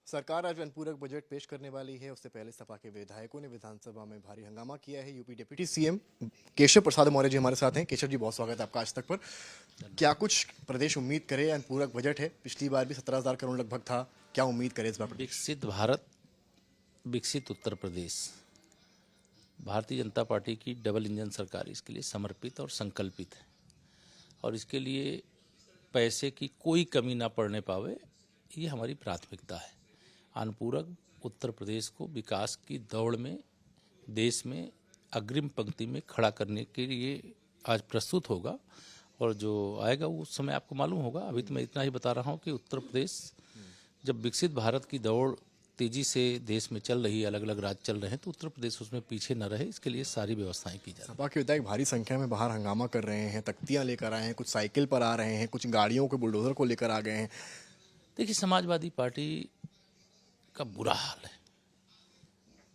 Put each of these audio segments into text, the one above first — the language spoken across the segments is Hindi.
सरकार आज अनुपूरक बजट पेश करने वाली है। उससे पहले सपा के विधायकों ने विधानसभा में भारी हंगामा किया है। UP deputy CM Keshav Prasad Maurya ji हमारे साथ हैं। केशव जी, बहुत स्वागत है आपका आज तक पर। क्या कुछ प्रदेश उम्मीद करे? अनुपूरक बजट है, पिछली बार भी 17,000 करोड़ लगभग था। क्या उम्मीद करे इस बार? विकसित भारत, विकसित उत्तर प्रदेश, भारतीय जनता पार्टी की डबल इंजन सरकार इसके लिए समर्पित और संकल्पित है और इसके लिए पैसे की कोई कमी ना पड़ने पावे, ये हमारी प्राथमिकता है। अनुपूरक उत्तर प्रदेश को विकास की दौड़ में देश में अग्रिम पंक्ति में खड़ा करने के लिए आज प्रस्तुत होगा और जो आएगा उस समय आपको मालूम होगा। अभी तो मैं इतना ही बता रहा हूँ कि उत्तर प्रदेश जब विकसित भारत की दौड़ तेजी से देश में चल रही है, अलग अलग राज्य चल रहे हैं, तो उत्तर प्रदेश उसमें पीछे न रहे, इसके लिए सारी व्यवस्थाएं की जाए। सपा के विधायक भारी संख्या में बाहर हंगामा कर रहे हैं, तख्तियां लेकर आए हैं, कुछ साइकिल पर आ रहे हैं, कुछ गाड़ियों के बुलडोजर को लेकर आ गए हैं। देखिए, समाजवादी पार्टी का बुरा हाल है।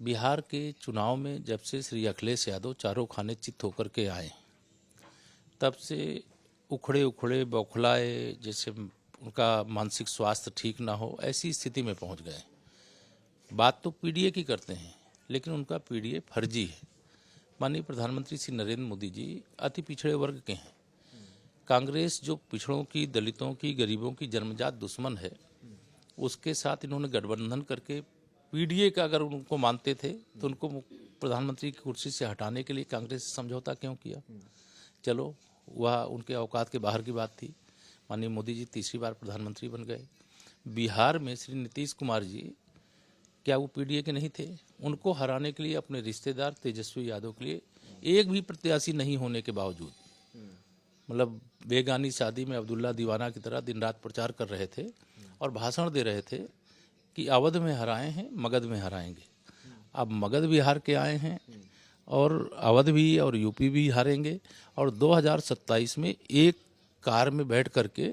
बिहार के चुनाव में जब से श्री अखिलेश यादव चारों खाने चित होकर के आए, तब से उखड़े उखड़े बौखलाए, जैसे उनका मानसिक स्वास्थ्य ठीक ना हो, ऐसी स्थिति में पहुंच गए। बात तो पीडीए की करते हैं, लेकिन उनका पीडीए फर्जी है। माननीय प्रधानमंत्री श्री नरेंद्र मोदी जी अति पिछड़े वर्ग के हैं। कांग्रेस जो पिछड़ों की, दलितों की, गरीबों की जन्मजात दुश्मन है, उसके साथ इन्होंने गठबंधन करके पीडीए का अगर उनको मानते थे तो उनको प्रधानमंत्री की कुर्सी से हटाने के लिए कांग्रेस से समझौता क्यों किया? चलो, वह उनके औकात के बाहर की बात थी। माननीय मोदी जी तीसरी बार प्रधानमंत्री बन गए। बिहार में श्री नीतीश कुमार जी, क्या वो पीडीए के नहीं थे? उनको हराने के लिए अपने रिश्तेदार तेजस्वी यादव के लिए एक भी प्रत्याशी नहीं होने के बावजूद, मतलब बेगानी शादी में अब्दुल्ला दीवाना की तरह दिन रात प्रचार कर रहे थे और भाषण दे रहे थे कि अवध में हराए हैं, मगध में हराएंगे। अब मगध भी हार के आए हैं और अवध भी और यूपी भी हारेंगे और 2027 में एक कार में बैठ करके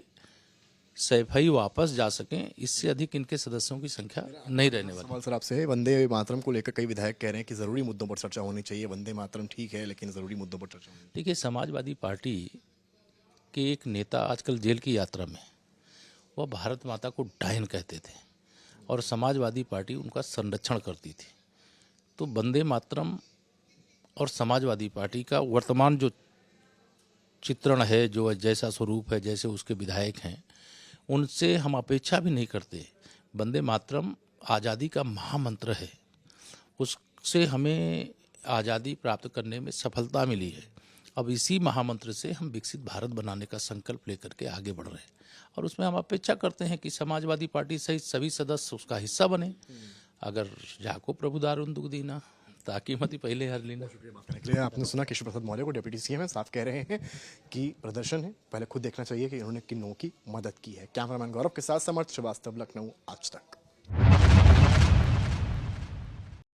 सैफई वापस जा सकें, इससे अधिक इनके सदस्यों की संख्या नहीं रहने वाली। सवाल सर आपसे है, वंदे मातरम को लेकर कई विधायक कह रहे हैं कि जरूरी मुद्दों पर चर्चा होनी चाहिए। वंदे मातरम ठीक है, लेकिन जरूरी मुद्दों पर चर्चा होनी चाहिए। देखिए, समाजवादी पार्टी के एक नेता आजकल जेल की यात्रा में, वह भारत माता को डायन कहते थे और समाजवादी पार्टी उनका संरक्षण करती थी। तो वंदे मातरम और समाजवादी पार्टी का वर्तमान जो चित्रण है, जो जैसा स्वरूप है, जैसे उसके विधायक हैं, उनसे हम अपेक्षा भी नहीं करते। वंदे मातरम आज़ादी का महामंत्र है, उससे हमें आज़ादी प्राप्त करने में सफलता मिली है। अब इसी महामंत्र से हम विकसित भारत बनाने का संकल्प लेकर के आगे बढ़ रहे हैं और उसमें हम अपेक्षा करते हैं कि समाजवादी पार्टी सहित सभी सदस्य उसका हिस्सा बने। अगर जाको प्रभु दारुण दुख दीना, ताकि मती पहले हर लेना। आपने सुना केशव प्रसाद मौर्य को, डिप्टी सीएम है, साफ कह रहे हैं कि प्रदर्शन है, पहले खुद देखना चाहिए कि इन्होंने किन्नों की मदद की है। कैमरामैन गौरव के साथ समर्थ श्रीवास्तव, लखनऊ, आज तक।